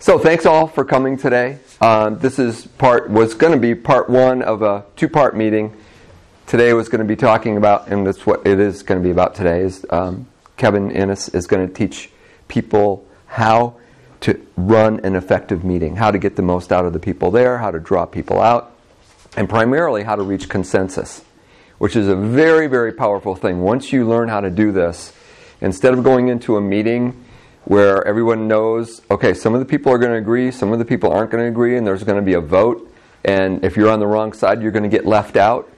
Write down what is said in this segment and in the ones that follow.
So thanks all for coming today. This was going to be part one of a two-part meeting. Today was going to be talking about, and that's what it is going to be about today, is Kevin Innes is going to teach people how to run an effective meeting, how to get the most out of the people there, how to draw people out, and primarily how to reach consensus, which is a very, very powerful thing. Once you learn how to do this, instead of going into a meeting where everyone knows, okay, some of the people are going to agree, some of the people aren't going to agree, and there's going to be a vote, and if you're on the wrong side, you're going to get left out.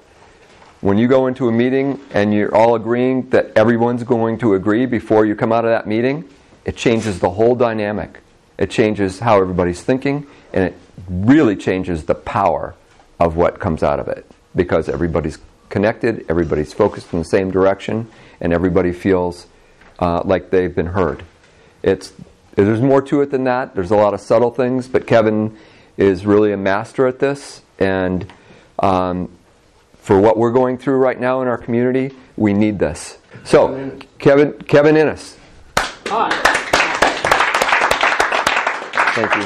When you go into a meeting and you're all agreeing that everyone's going to agree before you come out of that meeting, it changes the whole dynamic. It changes how everybody's thinking, and it really changes the power of what comes out of it, because everybody's connected, everybody's focused in the same direction, and everybody feels like they've been heard. There's more to it than that. There's a lot of subtle things, but Kevin is really a master at this, and for what we're going through right now in our community, we need this. So, Kevin Innes. Hi. Thank you.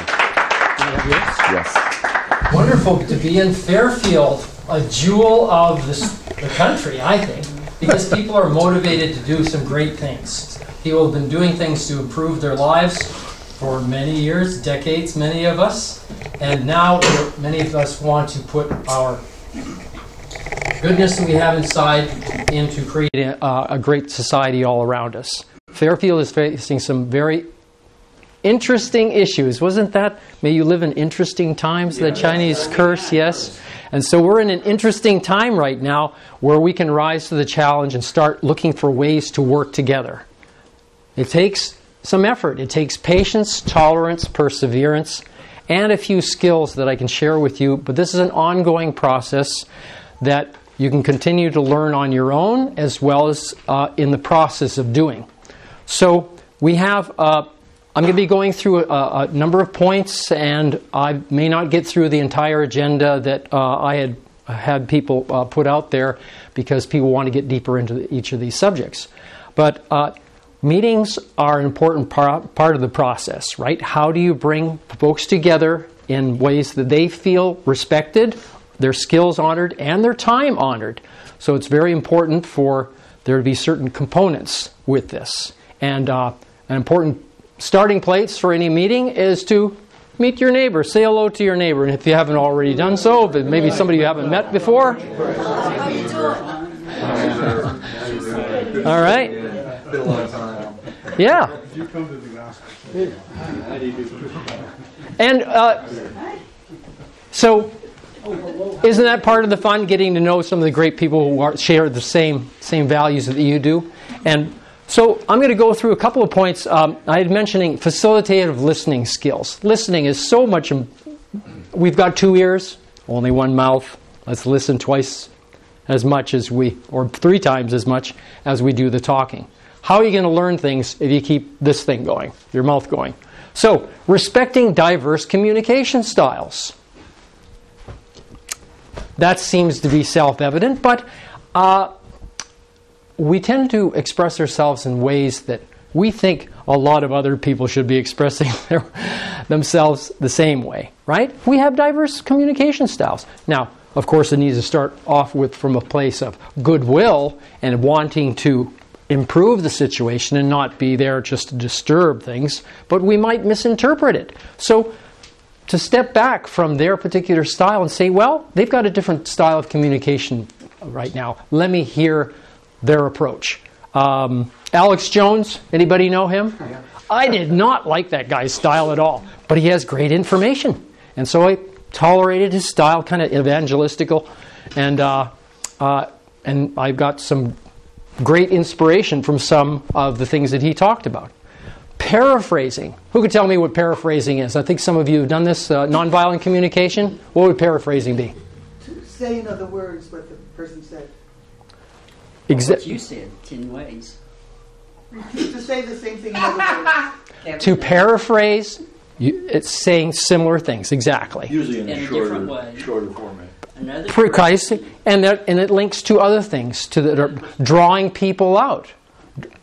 Yes. Wonderful to be in Fairfield, a jewel of the country, I think, because people are motivated to do some great things. People have been doing things to improve their lives for many years, decades, many of us, and now many of us want to put our goodness that we have inside into creating a great society all around us. Fairfield is facing some very interesting issues. Wasn't that, may you live in interesting times, the Chinese curse, yes? And so we're in an interesting time right now where we can rise to the challenge and start looking for ways to work together. It takes some effort. It takes patience, tolerance, perseverance, and a few skills that I can share with you. But this is an ongoing process that you can continue to learn on your own as well as in the process of doing. So we have, I'm going to be going through a number of points, and I may not get through the entire agenda that I had people put out there because people want to get deeper into each of these subjects. But meetings are an important part of the process, right? How do you bring folks together in ways that they feel respected, their skills honored, and their time honored? So it's very important for there to be certain components with this. And an important starting place for any meeting is to meet your neighbor. Say hello to your neighbor. And if you haven't already done so, but maybe somebody you haven't met before. All right. Been a long time. Yeah. And so, isn't that part of the fun, getting to know some of the great people who share the same values that you do? And so I'm going to go through a couple of points. I had mentioning facilitative listening skills. Listening is so much. We've got 2 ears, only 1 mouth. Let's listen twice as much as or 3 times as much as we do the talking. How are you going to learn things if you keep this thing going, your mouth going? So, respecting diverse communication styles. That seems to be self-evident, but we tend to express ourselves in ways that we think a lot of other people should be expressing themselves the same way, right? We have diverse communication styles. Now, of course, it needs to start off from a place of goodwill and wanting to improve the situation and not be there just to disturb things, but we might misinterpret it. So to step back from their particular style and say, well, they've got a different style of communication right now. Let me hear their approach. Alex Jones, anybody know him? I did not like that guy's style at all, but he has great information. And so I tolerated his style, kind of evangelistical, and I've got some great inspiration from some of the things that he talked about. Paraphrasing. Who could tell me what paraphrasing is? I think some of you have done this. Nonviolent communication. What would paraphrasing be? To say in other words what the person said. What you said 10 ways. To say the same thing in other words. To paraphrase, it's saying similar things. Exactly. Usually in a different way. Shorter format. Precisely, and it links to other things that are drawing people out.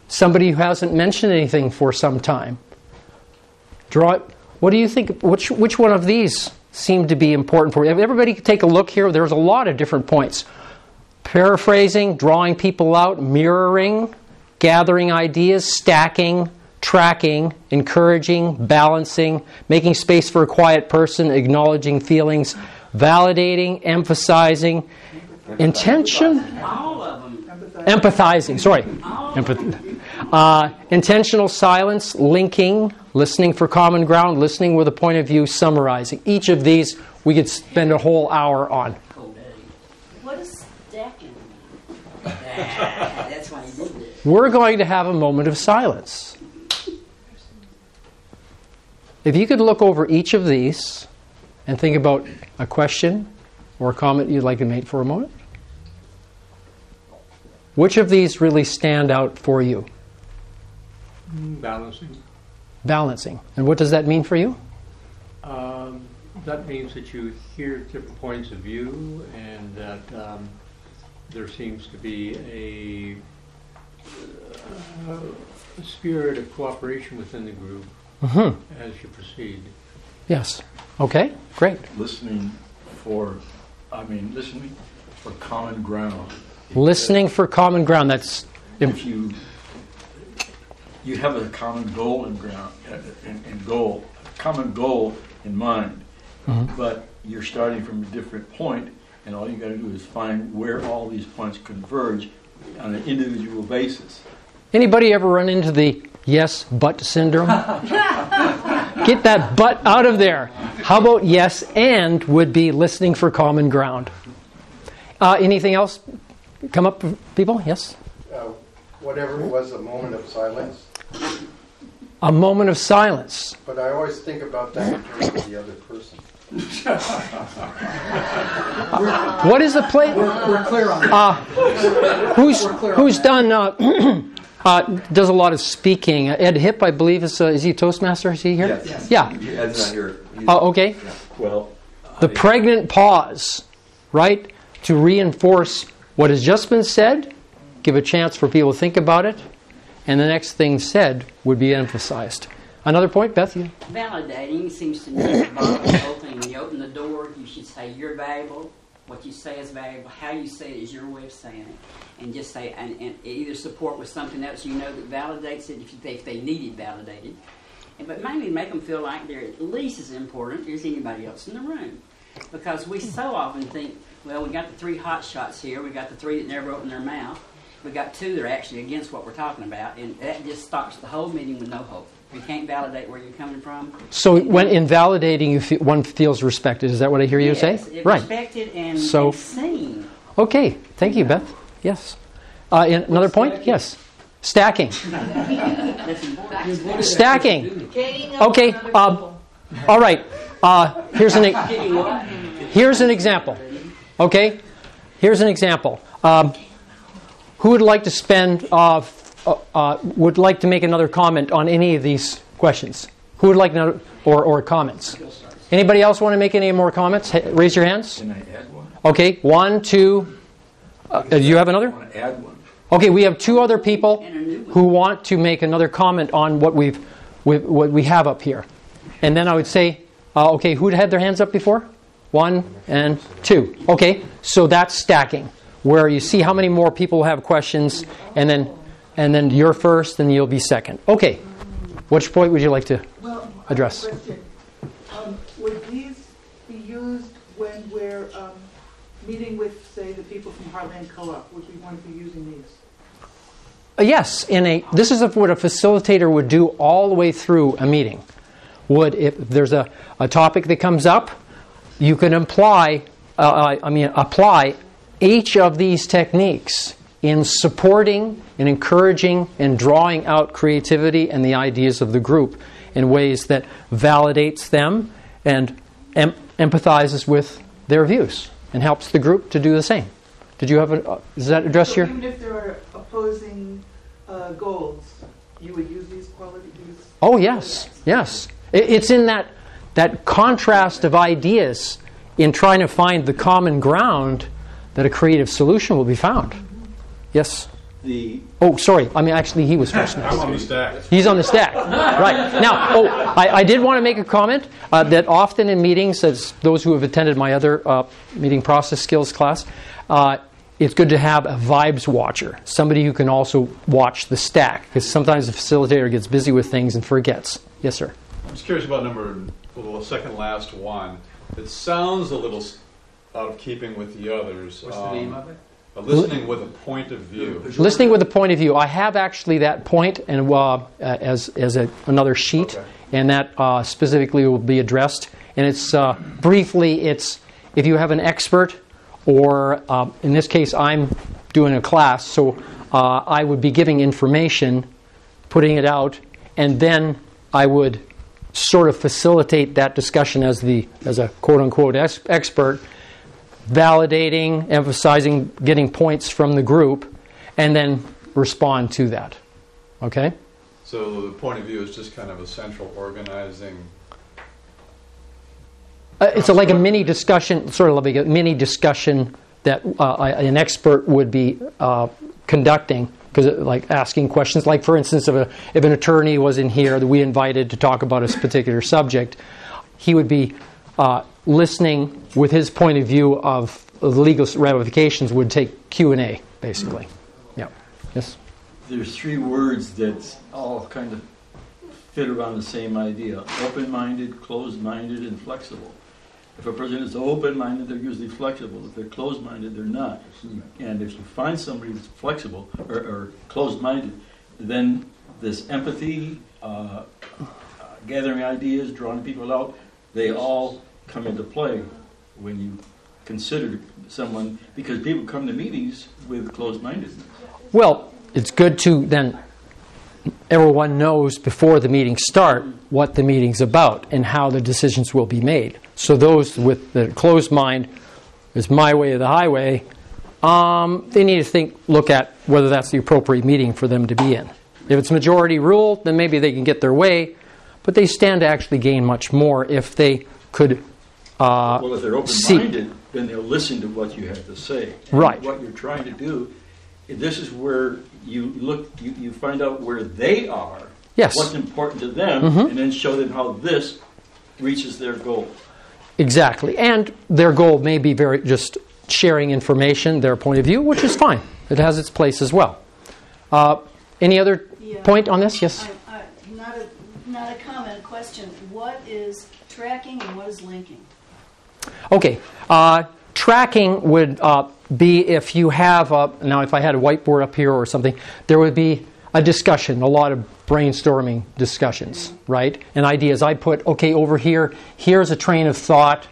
Somebody who hasn't mentioned anything for some time. What do you think? Which one of these seem to be important for you? Everybody take a look here. There's a lot of different points. Paraphrasing, drawing people out, mirroring, gathering ideas, stacking, tracking, encouraging, balancing, making space for a quiet person, acknowledging feelings, validating, emphasizing, intention, All of them. empathizing, sorry. Intentional silence, linking, listening for common ground, listening with a point of view, summarizing. Each of these we could spend a whole hour on. What is stacking? That's why you did it. We're going to have a moment of silence. If you could look over each of these and think about a question or a comment you'd like to make for a moment. Which of these really stand out for you? Balancing. Balancing. And what does that mean for you? That means that you hear different points of view, and that there seems to be a spirit of cooperation within the group as you proceed. Yes. Okay, great. Listening for common ground. Listening for common ground. That's If you have a common goal common goal in mind, but you're starting from a different point, and all you got to do is find where all these points converge on an individual basis. Anybody ever run into the yes but syndrome? Get that but out of there. How about yes and would be listening for common ground? Anything else come up, people? Yes? Whatever was a moment of silence. A moment of silence. But I always think about that in terms of the other person. What is the play? We're clear on that. Who's done does a lot of speaking? Ed Hipp, I believe, is he a Toastmaster? Is he here? Yes. Yeah. Ed's not here. Oh, okay. Well, The pregnant pause, right? To reinforce what has just been said, give a chance for people to think about it, and the next thing said would be emphasized. Another point, Beth? You? Validating seems to me at the bottom opening. When you open the door, you should say you're valuable. What you say is valuable. How you say it is your way of saying it. And just say, and either support with something else you know that validates it if they need it validated. But mainly make them feel like they're at least as important as anybody else in the room. Because we so often think, well, we got the 3 hot shots here. We got the 3 that never open their mouth. We got 2 that are actually against what we're talking about. And that just stops the whole meeting with no hope. You can't validate where you're coming from. So when invalidating, one feels respected. Is that what I hear you say? Right. Respected and seen. Okay. Thank you, Beth. Yes. Another point? Yes. Stacking. That's important. Stacking. Gaining up Okay. on other people. All right. Here's Getting what? Here's an example. Okay? Here's an example. Who would like to would like to make another comment on any of these questions? Who would like another, or comments? Anybody else want to make any more comments? Raise your hands. can I add one? Okay, 1, 2. Do you have another? I want to add one. Okay, we have 2 other people who want to make another comment on what we have up here. And then I would say, okay, who had their hands up before? 1 and 2. Okay, so that's stacking, where you see how many more people have questions, and then you're first, and you'll be second. Okay, which point would you like to address? Question. Would these be used when we're meeting with, say, the people from Heartland Co-op? Would we want to be using these? Yes, this is what a facilitator would do all the way through a meeting. If there's a topic that comes up, you can apply each of these techniques in supporting and encouraging and drawing out creativity and the ideas of the group in ways that validates them and empathizes with their views and helps the group to do the same. Did you have does that address your? Even if there are opposing goals, you would use these qualities? Oh, yes. Yes. It's in that contrast of ideas in trying to find the common ground that a creative solution will be found. Yes? Oh, sorry. I mean, actually, he was first. I'm on the stack. He's on the stack. Right. Now, I did want to make a comment that often in meetings, as those who have attended my other meeting process skills class, it's good to have a vibes watcher, somebody who can also watch the stack, because sometimes the facilitator gets busy with things and forgets. Yes, sir? I'm just curious about the second last one. It sounds a little out of keeping with the others. What's the name of it? Listening with a point of view. Listening with a point of view. I have actually that point and as another sheet, okay. And that specifically will be addressed. And it's briefly, it's if you have an expert, or in this case, I'm doing a class, so I would be giving information, putting it out, and then I would sort of facilitate that discussion as a quote-unquote expert, validating, emphasizing, getting points from the group, and then respond to that. Okay? So the point of view is just kind of a central organizing. It's like a mini discussion, sort of like a mini discussion that an expert would be conducting, because like asking questions. Like for instance, if an attorney was in here that we invited to talk about a particular subject, he would be listening with his point of view of the legal ramifications. Would take Q&A basically. Yeah. Yes. There's three words that all kind of fit around the same idea: open-minded, closed-minded, and flexible. If a person is open-minded, they're usually flexible. If they're closed-minded, they're not. And if you find somebody that's flexible or closed-minded, then this empathy, gathering ideas, drawing people out, they all come into play when you consider someone, because people come to meetings with closed-mindedness. Well, it's good to then everyone knows before the meetings start what the meeting's about and how the decisions will be made. So those with the closed mind, is my way or the highway, they need to look at whether that's the appropriate meeting for them to be in. If it's majority rule, then maybe they can get their way, but they stand to actually gain much more if they could well, if they're open-minded, then they'll listen to what you have to say. And right. What you're trying to do, this is where you look, you find out where they are, yes. What's important to them, and then show them how this reaches their goal. Exactly. And their goal may be just sharing information, their point of view, which is fine. It has its place as well. Any other point on this? Yes? Not a comment, question. What is tracking and what is linking? Okay. Tracking would be if you have, now if I had a whiteboard up here or something, there would be a discussion, a lot of brainstorming discussions, right? And ideas. I'd put, okay, over here, here's a train of thought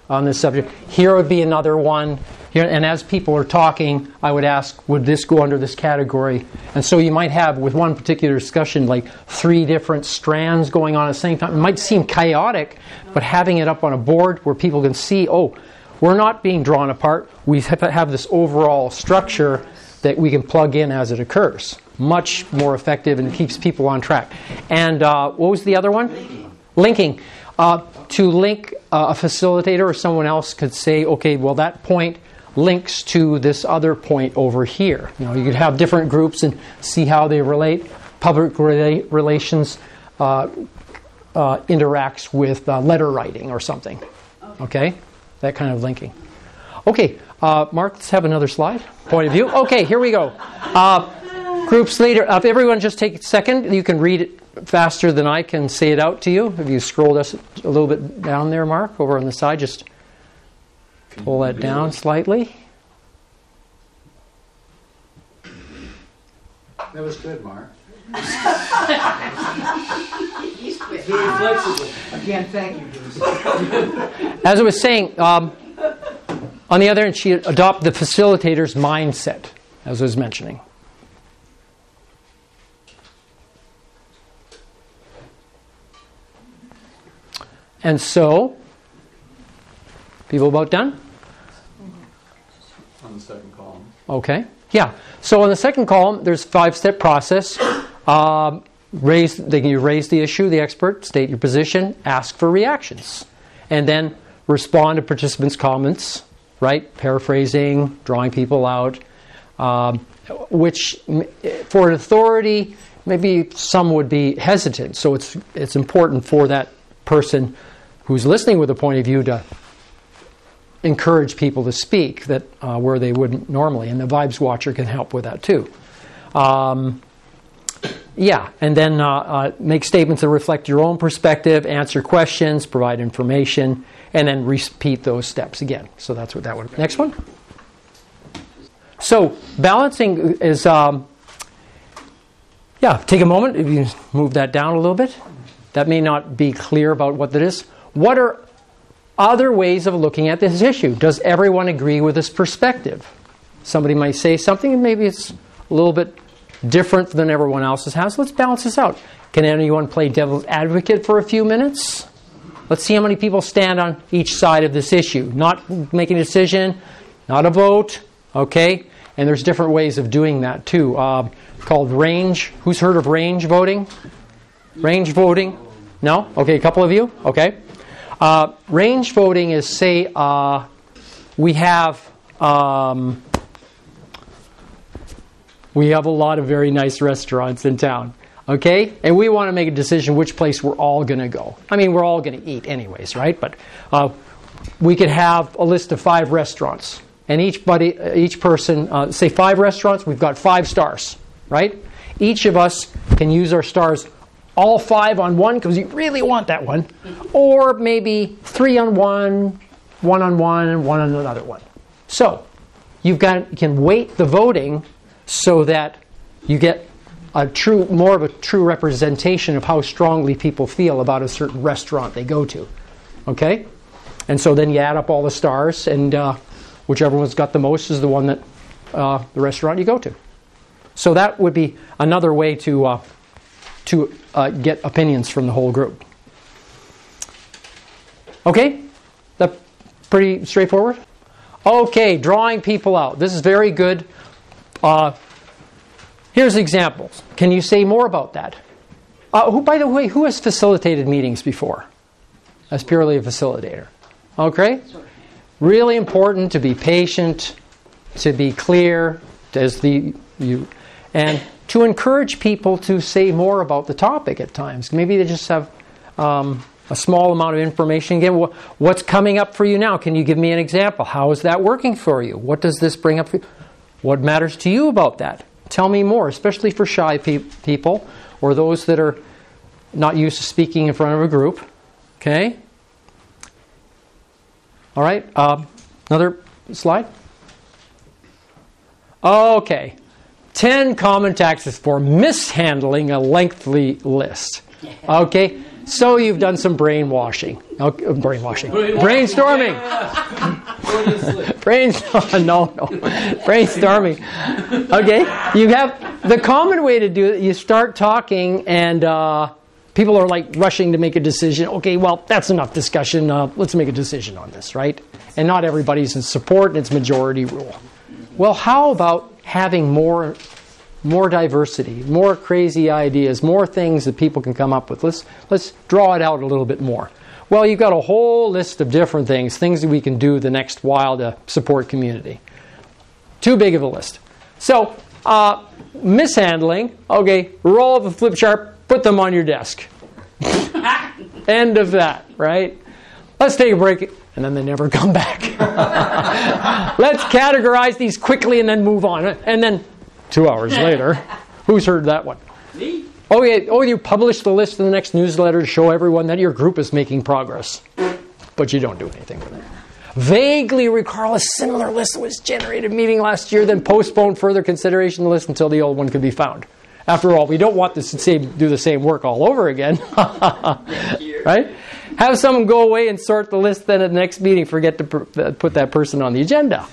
on this subject. Here would be another one. Here, and as people are talking, I would ask, would this go under this category? And so you might have, with one particular discussion, like 3 different strands going on at the same time. It might seem chaotic, but having it up on a board where people can see, oh, we're not being drawn apart. We have this overall structure that we can plug in as it occurs. Much more effective, and it keeps people on track. And what was the other one? Linking. To link a facilitator or someone else could say, okay, well, that point links to this other point over here. You know, you could have different groups and see how they relate. Public relations interacts with letter writing or something. Okay? That kind of linking. Okay, Mark, let's have another slide. Point of view. Okay, here we go. Groups later. If everyone just take a second, you can read it faster than I can say it out to you. If you scroll us a little bit down there, Mark, over on the side, just pull that down slightly. That was good, Mark. He's very flexible. Again, thank you, Bruce. As I was saying, on the other hand, she adopted the facilitator's mindset, as I was mentioning. And so, people about done? On the second column. Okay. Yeah. So on the second column, there's a 5-step process. You raise the issue, the expert, state your position, ask for reactions, and then respond to participants' comments, right? Paraphrasing, drawing people out. which for an authority, maybe some would be hesitant. So it's important for that person who's listening with a point of view to encourage people to speak that where they wouldn't normally. And the Vibes Watcher can help with that too. Yeah, and then make statements that reflect your own perspective, answer questions, provide information, and then repeat those steps again. So that's what that would. Next one. So balancing is, take a moment. If you move that down a little bit. That may not be clear about what that is. What are other ways of looking at this issue? Does everyone agree with this perspective? Somebody might say something and maybe it's a little bit different than everyone else's has. Let's balance this out. Can anyone play devil's advocate for a few minutes? Let's see how many people stand on each side of this issue. Not making a decision, not a vote, okay? And there's different ways of doing that too. Called range. Who's heard of range voting? Range voting? No? Okay, a couple of you? Okay. Range voting is, say, we have a lot of very nice restaurants in town, okay? And we want to make a decision which place we're all going to go. I mean, we're all going to eat anyways, right? But we could have a list of 5 restaurants. And each person, say 5 restaurants, we've got 5 stars, right? Each of us can use our stars all 5 on one because you really want that one. Or maybe 3 on one, 1 on one, and 1 on another one. So you can weight the voting so that you get more of a true representation of how strongly people feel about a certain restaurant they go to. Okay? And so then you add up all the stars, and whichever one's got the most is the one that the restaurant you go to. So that would be another way to get opinions from the whole group. Okay? That's pretty straightforward? Okay, drawing people out. This is very good. Here's examples. Can you say more about that? By the way, who has facilitated meetings before? As purely a facilitator. Okay? Really important to be patient, to be clear, and to encourage people to say more about the topic at times. Maybe they just have a small amount of information. Again, what's coming up for you now? Can you give me an example? How is that working for you? What does this bring up for you? What matters to you about that? Tell me more, especially for shy people or those that are not used to speaking in front of a group. Okay? All right. Another slide. Okay. 10 common tactics for mishandling a lengthy list. Okay? So you've done some brainwashing. Okay, brainstorming. Brainstorming. Okay? You have the common way to do it. You start talking and people are like rushing to make a decision. Okay, well, that's enough discussion. Let's make a decision on this, right? And not everybody's in support, and it's majority rule. Well, how about having more diversity, more crazy ideas, more things that people can come up with? Let's draw it out a little bit more. Well, you've got a whole list of different things that we can do the next while to support community. Too big of a list. So, mishandling, okay, roll up a flip chart, put them on your desk. End of that, right? Let's take a break, and then they never come back. Let's categorize these quickly and then move on. And then 2 hours later, who's heard that one? Me. Oh, yeah. Oh, you publish the list in the next newsletter to show everyone that your group is making progress. But you don't do anything with it. Vaguely recall a similar list that was generated meeting last year, then postpone further consideration of the list until the old one could be found. After all, we don't want to do the same work all over again. Right? Have someone go away and sort the list, then at the next meeting forget to put that person on the agenda.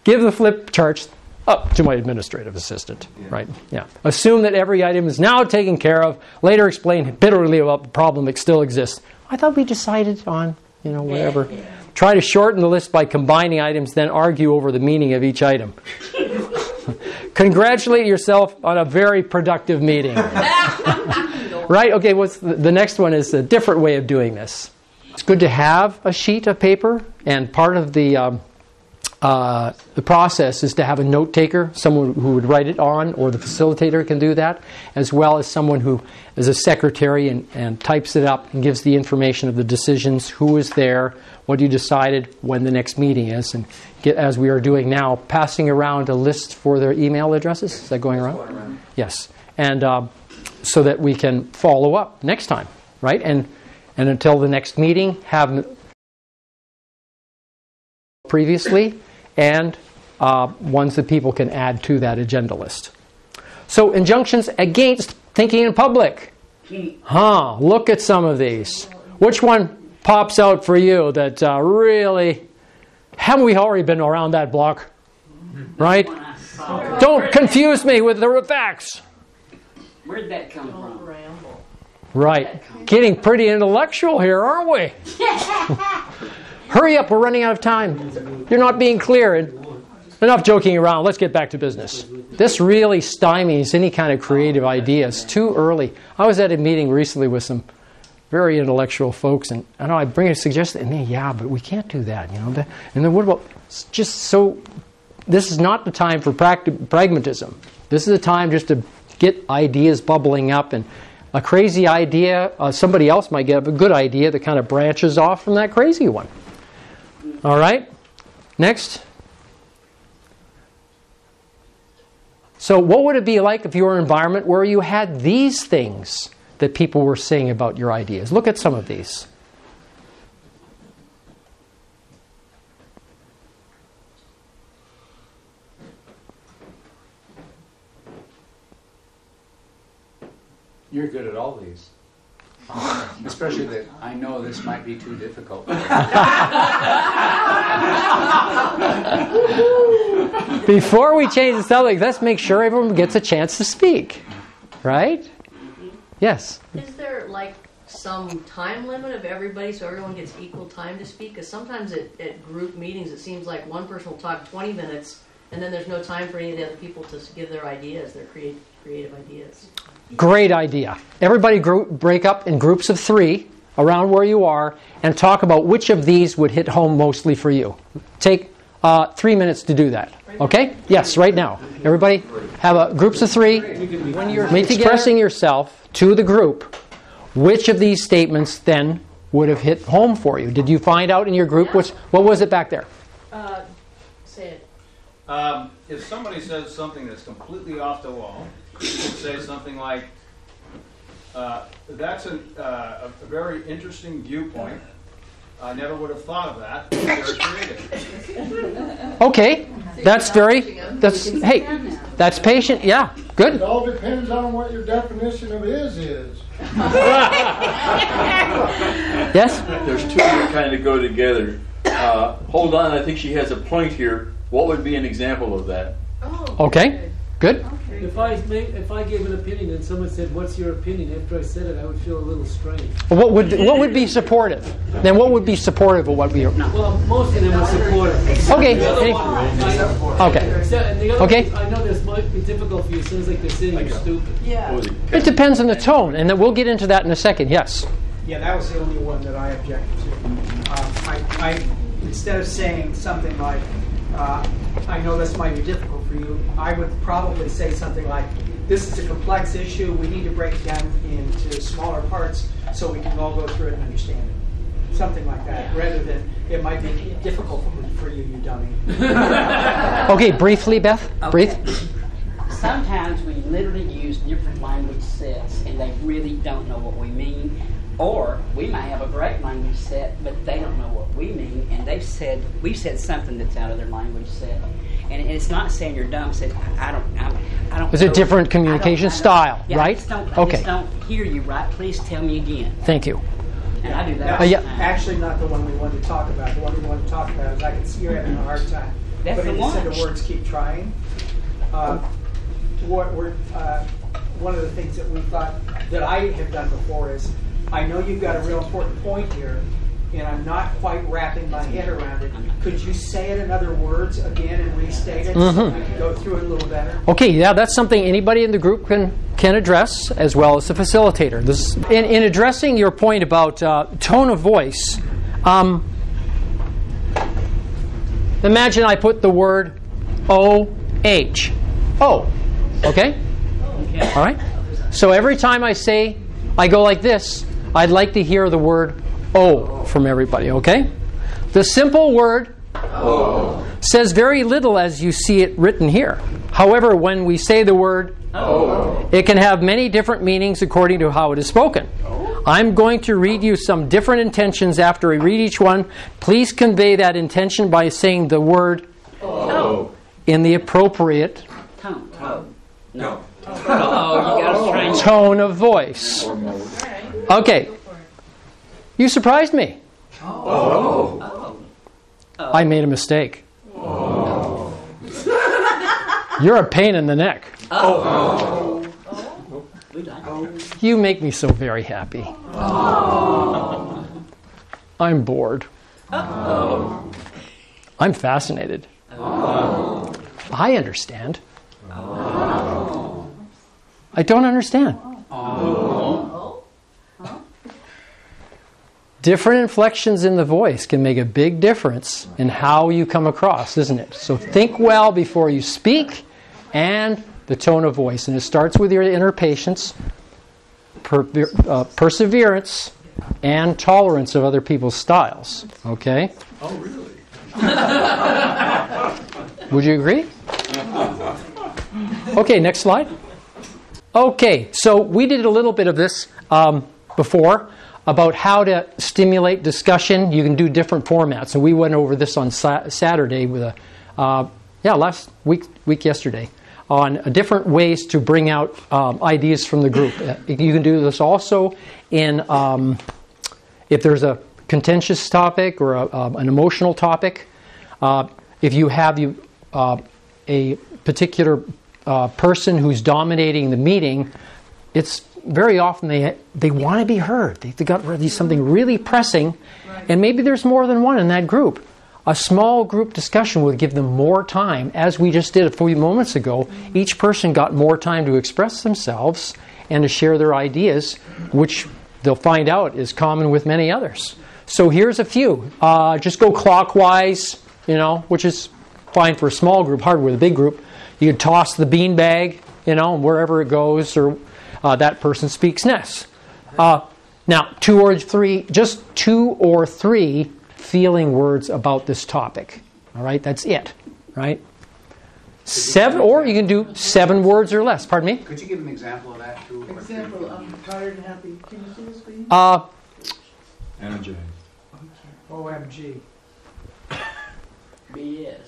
Give the flip charts up to my administrative assistant. Yeah. Right? Yeah. Assume that every item is now taken care of. Later explain bitterly about the problem that still exists. I thought we decided on, whatever. Yeah. Try to shorten the list by combining items, then argue over the meaning of each item. Congratulate yourself on a very productive meeting. Right? Okay, what's the next one is a different way of doing this. It's good to have a sheet of paper, and part of the the process is to have a note taker, someone who would write it on, or the facilitator can do that, as well as someone who is a secretary and types it up and gives the information of the decisions, who is there, what you decided, when the next meeting is, and get, as we are doing now, passing around a list for their email addresses. Is that going around? Yes. And so that we can follow up next time, right? And until the next meeting, have previously, and ones that people can add to that agenda list. So injunctions against thinking in public. Look at some of these. Which one pops out for you that really, haven't we already been around that block? Right? Don't confuse me with the facts. Where'd that come from? Right. Getting pretty intellectual here, aren't we? Hurry up, we're running out of time. You're not being clear. Enough joking around. Let's get back to business. This really stymies any kind of creative ideas too early. I was at a meeting recently with some very intellectual folks, and I know I bring a suggestion, and they, yeah, but we can't do that, you know. And then what about just so? This is not the time for pragmatism. This is the time just to get ideas bubbling up, and a crazy idea, somebody else might get a good idea that kind of branches off from that crazy one. All right, next. So what would it be like if you were in an environment where you had these things that people were saying about your ideas? Look at some of these. You're good at all these. Especially that I know this might be too difficult. Before we change the subject, let's make sure everyone gets a chance to speak. Right? Yes? Is there like some time limit of everybody so everyone gets equal time to speak? Because sometimes at group meetings it seems like one person will talk 20 minutes and then there's no time for any of the other people to give their ideas, their creative ideas. Great idea. Everybody break up in groups of 3 around where you are and talk about which of these would hit home mostly for you. Take 3 minutes to do that. Okay? Yes, right now. Everybody have groups of 3. When you're expressing yourself to the group, which of these statements then would have hit home for you? Did you find out in your group? What was it back there? Say it. If somebody says something that's completely off the wall, you could say something like, that's a very interesting viewpoint. I never would have thought of that. They're creative. Okay, that's patient. Yeah, good. It all depends on what your definition of is. Yes? There's 2 that kind of go together. Hold on, I think she has a point here. What would be an example of that? Okay, good. If I gave an opinion and someone said, "What's your opinion?" after I said it, I would feel a little strange. What would be supportive? Then what would be supportive of what we are? Well, most of them are supportive. Okay. Okay. I know this might be difficult for you. It sounds like they're saying you're stupid. Yeah. It depends on the tone, and then we'll get into that in a second. Yes. Yeah, that was the only one that I objected to. I instead of saying something like, I know this might be difficult for you, I would probably say something like, this is a complex issue, we need to break it down into smaller parts so we can all go through it and understand it. Something like that, rather than, it might be difficult for you, you dummy. Okay, briefly, Beth. Okay. Sometimes we literally use different language sets and they really don't know what we mean. Or we might have a great language set, but they don't know what we mean, and we've said something that's out of their language set, and it's not saying you're dumb. Said I don't. It's a different communication style, yeah, right? I just don't hear you right. Please tell me again. Thank you. And I do that. That's actually not the one we wanted to talk about. The one we wanted to talk about is I can see you're having a hard time. That's but instead of words, keep trying. One of the things that we thought that I have done before is, I know you've got a real important point here, and I'm not quite wrapping my head around it. Could you say it in other words again and restate it so we can go through it a little better? Okay, yeah, that's something anybody in the group can address, as well as the facilitator. In addressing your point about tone of voice, imagine I put the word O-H. O. Okay? All right? So every time I say, I go like this, I'd like to hear the word O from everybody, okay? The simple word O says very little as you see it written here. However, when we say the word O, it can have many different meanings according to how it is spoken. I'm going to read you some different intentions after I read each one. Please convey that intention by saying the word O in the appropriate Tone. No. Oh, you got to try and tone of voice. Okay. You surprised me. I made a mistake. You're a pain in the neck. You make me so very happy. I'm bored. I'm fascinated. I understand. I don't understand. Different inflections in the voice can make a big difference in how you come across, isn't it? So think well before you speak, and the tone of voice. And it starts with your inner patience, perseverance, and tolerance of other people's styles. Okay? Oh, really? Would you agree? Okay, next slide. Okay, so we did a little bit of this before about how to stimulate discussion. You can do different formats, and we went over this on Saturday with last week yesterday, on different ways to bring out ideas from the group. You can do this also in if there's a contentious topic or an emotional topic. If you have a particular person who's dominating the meeting, it's very often they want to be heard. They got something really pressing, and maybe there's more than one in that group. A small group discussion would give them more time, as we just did a few moments ago. Each person got more time to express themselves and to share their ideas, which they'll find out is common with many others. So here's a few. Just go clockwise, which is fine for a small group, hard with a big group. You could toss the beanbag, and wherever it goes, or that person speaks next. Now, two or three feeling words about this topic. All right, that's it. Right? 7, or you can do 7 words or less. Pardon me? Could you give an example of that too? Example, I'm tired and happy. Can you see the screen? Energized. OMG. BS.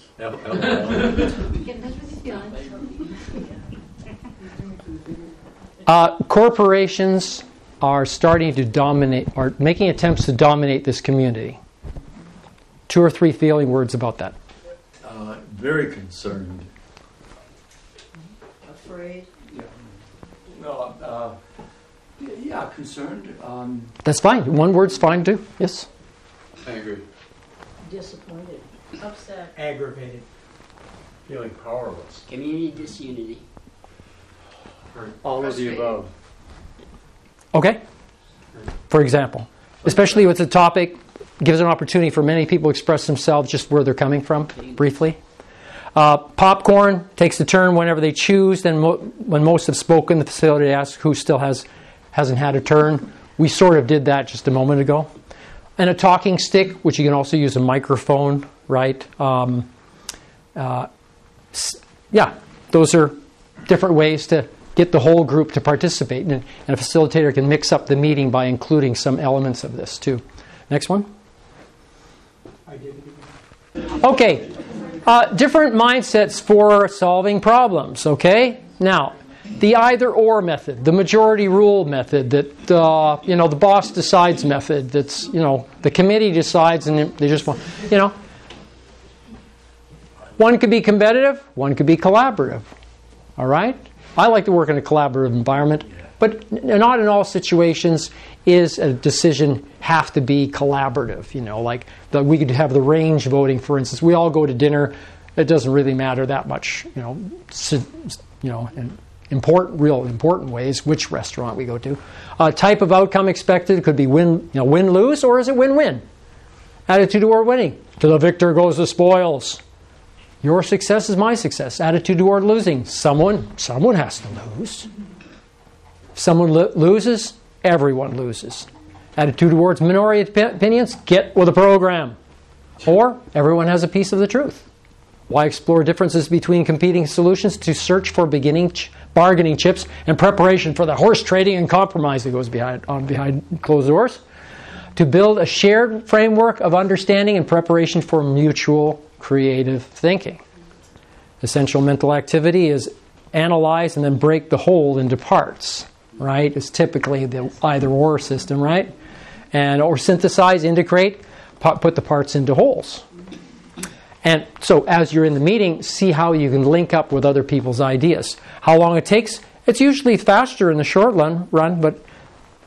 Corporations are starting to dominate, are making attempts to dominate this community. 2 or 3 feeling words about that. Very concerned. Afraid. Yeah, concerned. That's fine. 1 word's fine too. Yes. Angry. Disappointed. Upset. Aggravated. Feeling powerless. Community disunity. All of the above. Okay. For example, especially with the topic, gives an opportunity for many people to express themselves just where they're coming from, briefly. Popcorn takes a turn whenever they choose. Then when most have spoken, the facility asks who still hasn't had a turn. We sort of did that just a moment ago. And a talking stick, which you can also use a microphone, right? Those are different ways to get the whole group to participate. And a facilitator can mix up the meeting by including some elements of this too. Next one. Okay. Different mindsets for solving problems, okay? Now, the either-or method, the majority rule method, that, the boss decides method, that's, the committee decides and they just want, One could be competitive, one could be collaborative, all right? I like to work in a collaborative environment, but not in all situations is a decision have to be collaborative. We could have the range voting, for instance. We all go to dinner. It doesn't really matter that much, in real important ways which restaurant we go to. Type of outcome expected could be win-lose, or is it win-win? Attitude toward winning. To the victor goes the spoils. Your success is my success. Attitude toward losing. Someone has to lose. If someone loses, everyone loses. Attitude towards minority opinions. Get with the program. Or everyone has a piece of the truth. Why explore differences between competing solutions to search for bargaining chips in preparation for the horse trading and compromise that goes behind closed doors? To build a shared framework of understanding in preparation for mutual creative thinking. Essential mental activity is analyze and then break the whole into parts, right? It's typically the either-or system, right? Or synthesize, integrate, put the parts into wholes. And so as you're in the meeting, see how you can link up with other people's ideas. How long it takes? It's usually faster in the short run, but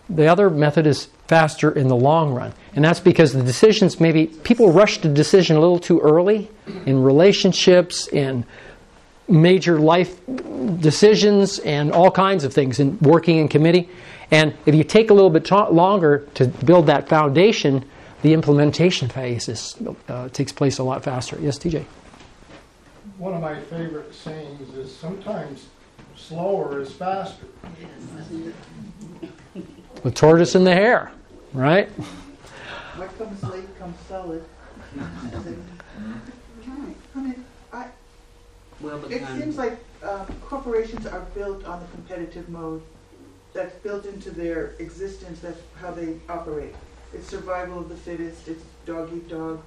the other method is faster in the long run. And that's because the decisions, maybe people rush to decision a little too early in relationships, in major life decisions, and all kinds of things, in working in committee. And if you take a little bit longer to build that foundation, the implementation phase takes place a lot faster. Yes, TJ? One of my favorite sayings is sometimes slower is faster. The tortoise and the hare, right? What comes late comes solid. It seems like corporations are built on the competitive mode. That's built into their existence. That's how they operate. It's survival of the fittest. It's dog eat dog.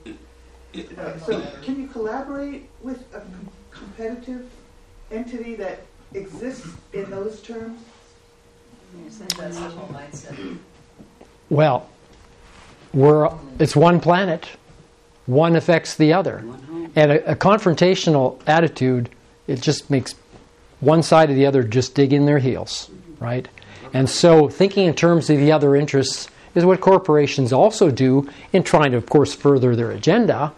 So can you collaborate with a competitive entity that exists in those terms? That's the whole mindset. Well, it's one planet. One affects the other. And a confrontational attitude, it just makes one side or the other just dig in their heels, right? And so thinking in terms of the other interests is what corporations also do in trying to, of course, further their agenda.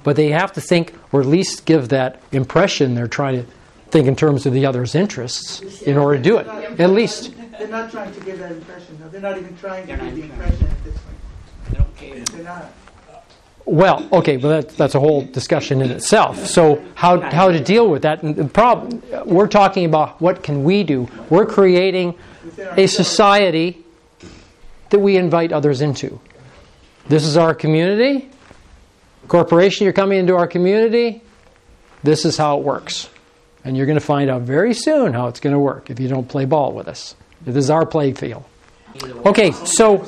But they have to think, or at least give that impression they're trying to think in terms of the other's interests in order to do it. At least. They're not trying to give that impression. No, they're not even trying to give the impression at this point. They don't care. They're not. Well, okay, but that's a whole discussion in itself. So how to deal with that? And the problem, we're talking about what can we do. We're creating a society that we invite others into. This is our community. Corporation, you're coming into our community. This is how it works. And you're going to find out very soon how it's going to work if you don't play ball with us. This is our play field. Okay, so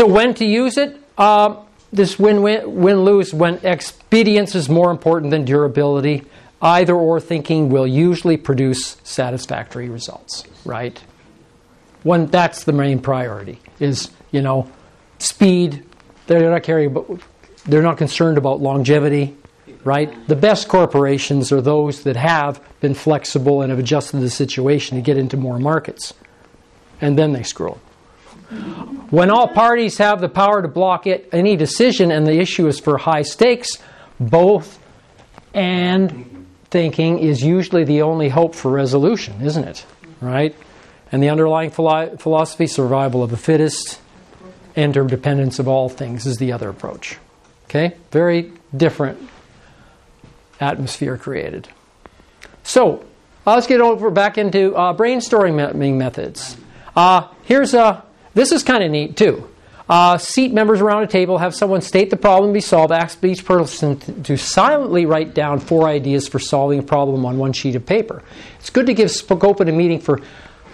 when to use it? This win-lose, when expedience is more important than durability, either-or thinking will usually produce satisfactory results, right? That's the main priority, is, speed. They're not concerned about longevity, right? The best corporations are those that have been flexible and have adjusted the situation to get into more markets. And then they screw them. When all parties have the power to block any decision and the issue is for high stakes, both and thinking is usually the only hope for resolution, isn't it? Right? And the underlying philosophy, survival of the fittest, interdependence of all things is the other approach. Okay? Very different atmosphere created. So, let's get back into brainstorming methods. This is kind of neat too. Seat members around a table, have someone state the problem to be solved, ask each person to silently write down 4 ideas for solving a problem on one sheet of paper. It's good to give scope in a meeting for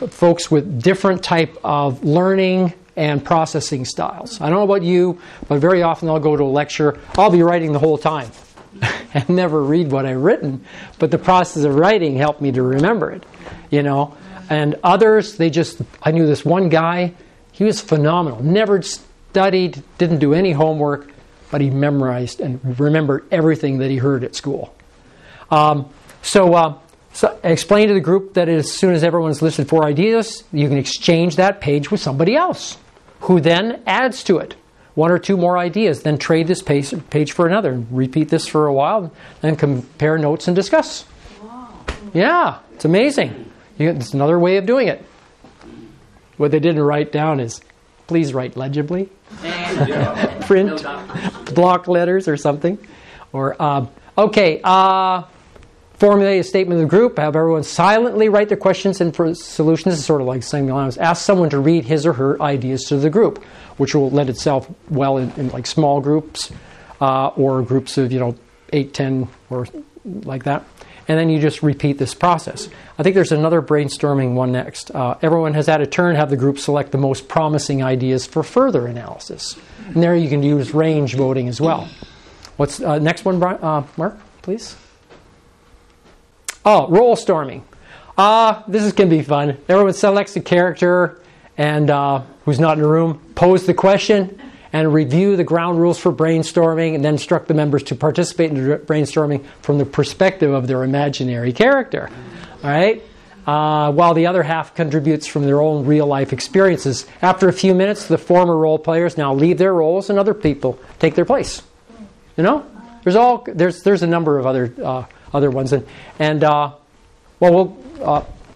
folks with different type of learning and processing styles. I don't know about you, but very often I'll go to a lecture, I'll be writing the whole time and never read what I've written, but the process of writing helped me to remember it, And others, I knew this one guy, he was phenomenal. Never studied, didn't do any homework, but he memorized and remembered everything that he heard at school. So explain to the group that as soon as everyone's listed 4 ideas, you can exchange that page with somebody else, who then adds to it 1 or 2 more ideas. Then trade this page for another, and repeat this for a while, and compare notes and discuss. Wow. Yeah, it's amazing. It's another way of doing it. What they didn't write down is, please write legibly. print block letters or something. Or formulate a statement of the group. Have everyone silently write their questions and for solutions. This is sort of like saying, ask someone to read his or her ideas to the group, which will lend itself well in like small groups or groups of 8, 10 or like that. And then you just repeat this process. I think there's another brainstorming one next. Everyone has had a turn. Have the group select the most promising ideas for further analysis. And there you can use range voting as well. What's next one, Mark, please? Oh, role storming. This is going to be fun. Everyone selects a character and who's not in the room, pose the question, and review the ground rules for brainstorming, and then instruct the members to participate in the brainstorming from the perspective of their imaginary character. All right? While the other half contributes from their own real-life experiences. After a few minutes, the former role players now leave their roles and other people take their place. There's a number of other ones,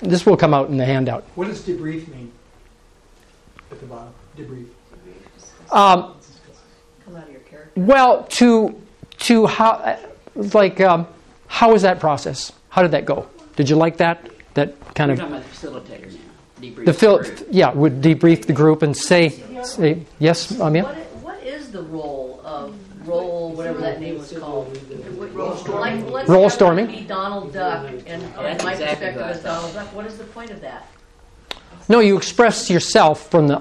this will come out in the handout. What does debrief mean? At the bottom, debrief. Come out of your character. Well, to how was that process? How did that go? Did you like that? That kind of. We're talking about the facilitator now. Debrief would debrief the group and say yes, Amia. What is the role of whatever that name was called? Role storming. Be Donald Duck, and my perspective is Donald Duck. What is the point of that? No, you express yourself from the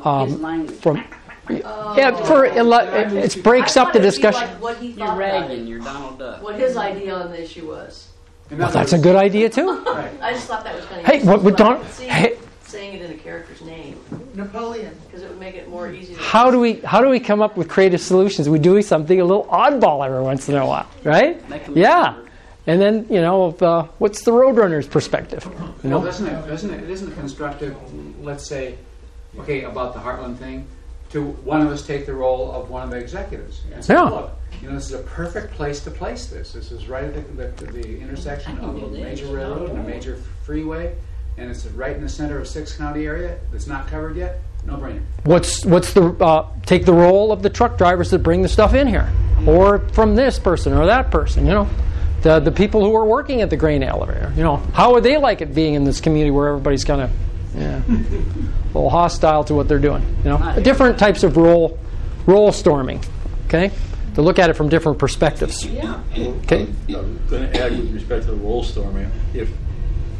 from. It breaks up the discussion. Like what he You're thought about Reagan, it. you're Donald Duck. What his idea on the issue was. Well, that's a good idea too. I just thought that was kind of. Hey, what would Donald? Saying it in a character's name. Napoleon. Because it would make it more easy. How do we come up with creative solutions? We do something a little oddball every once in a while, right? Yeah. And then what's the Roadrunner's perspective? Well, isn't it constructive? Let's say, okay, about the Heartland thing, to one of us take the role of one of the executives and say, look, this is a perfect place to place this. This is right at the intersection of a major railroad and a major freeway, and it's right in the center of a 6-county area that's not covered yet. No brainer. What's the take the role of the truck drivers that bring the stuff in here, or from this person or that person? The people who are working at the grain elevator. How would they like it being in this community where everybody's kind of a little hostile to what they're doing? Different types of role storming. Okay, to look at it from different perspectives. Yeah. Okay. I'm going to add with respect to the role storming, if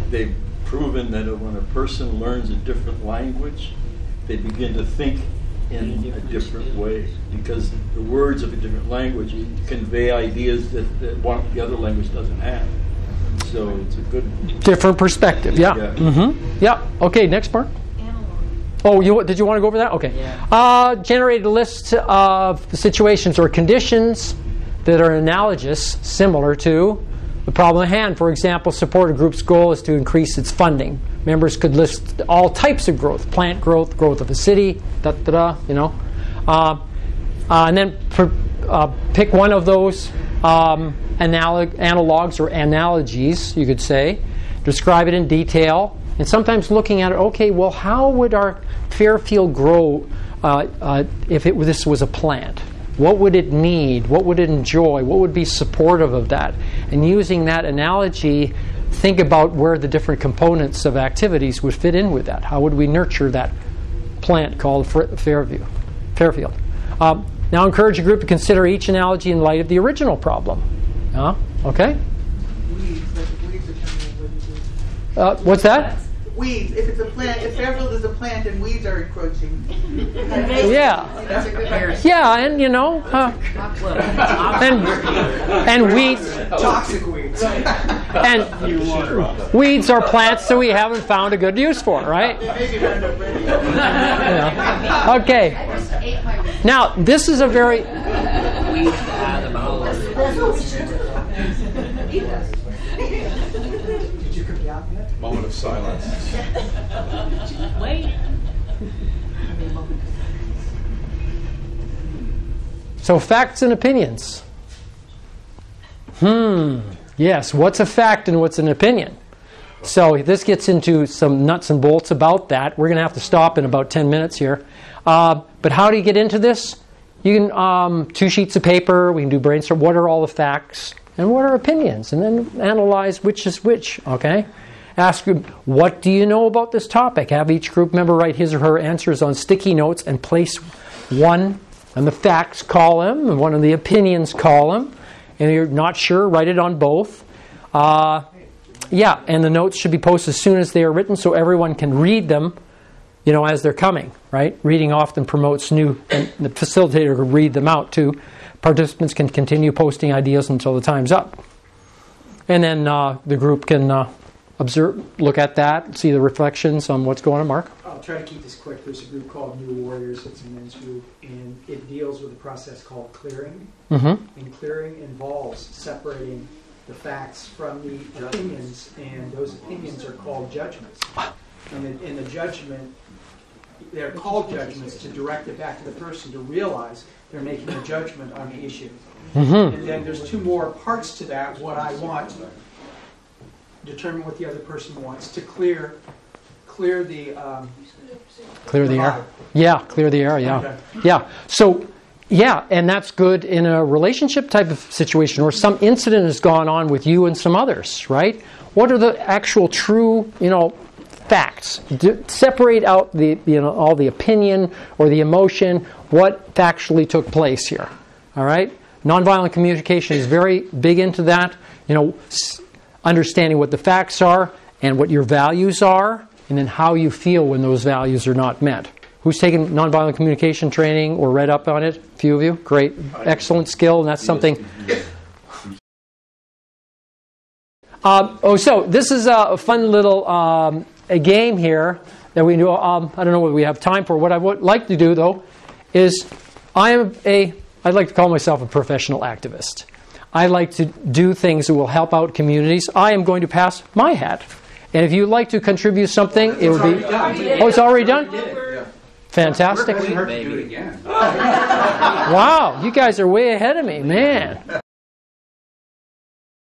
they've proven that when a person learns a different language, they begin to think in a different way, because the words of a different language convey ideas that the other language doesn't have. So it's a good different perspective. Yeah. Yeah. Mm-hmm. Yeah. Okay. Next part. Oh, did you want to go over that? Okay. Yeah. Generate a list of situations or conditions that are analogous, similar to the problem at hand. For example, support a group's goal is to increase its funding. Members could list all types of growth: plant growth, growth of a city, and then pick one of those analogs or analogies, you could say. Describe it in detail, and sometimes looking at it. Okay, well, how would our Fairfield grow if this was a plant? What would it need? What would it enjoy? What would be supportive of that? And using that analogy, think about where the different components of activities would fit in with that. How would we nurture that plant called Fairfield? Now encourage a group to consider each analogy in light of the original problem. Okay? What's that? Weeds. If it's a plant, if Fairfield is a plant and weeds are encroaching. Yeah. That's a good comparison. Yeah, and and weeds. Toxic weeds. And weeds are plants that we haven't found a good use for, right? Yeah. Okay. Now, this is a very. Moment of silence. Wait. So, facts and opinions. Yes, what's a fact and what's an opinion? So this gets into some nuts and bolts about that. We're going to have to stop in about 10 minutes here. But how do you get into this? You can 2 sheets of paper. We can do brainstorm. What are all the facts and what are opinions, and then analyze which is which. Okay. Ask them, what do you know about this topic? Have each group member write his or her answers on sticky notes and place one in the facts column and one in the opinions column. And if you're not sure, write it on both. Yeah, and the notes should be posted as soon as they are written so everyone can read them, as they're coming, right? Reading often promotes new, and the facilitator can read them out too. Participants can continue posting ideas until the time's up. And then the group can observe, look at that, see the reflections on what's going on. Mark? I'll try to keep this quick. There's a group called New Warriors. It's a men's group, and it deals with a process called clearing. Mm-hmm. And clearing involves separating the facts from the opinions, and those opinions are called judgments. And in the judgment, they're called judgments to direct it back to the person to realize they're making a judgment on the issue. Mm-hmm. And then there's 2 more parts to that. What I want, determine what the other person wants to clear the air. Yeah, clear the air. Yeah, okay. Yeah. So, yeah, and that's good in a relationship type of situation, or some incident has gone on with you and some others, right? What are the actual true, facts? Separate out the all the opinion or the emotion. What factually took place here? All right. Nonviolent communication is very big into that. Understanding what the facts are and what your values are, and then how you feel when those values are not met. Who's taken nonviolent communication training or read up on it? A few of you? Great. Excellent skill, and that's something. So this is a fun little a game here that we do. I don't know what we have time for. What I would like to do, though, is I'd like to call myself a professional activist. I like to do things that will help out communities. I am going to pass my hat. And if you'd like to contribute something, it would be... Oh, it's already done? Fantastic. It wouldn't hurt to do it again. Wow, you guys are way ahead of me, man.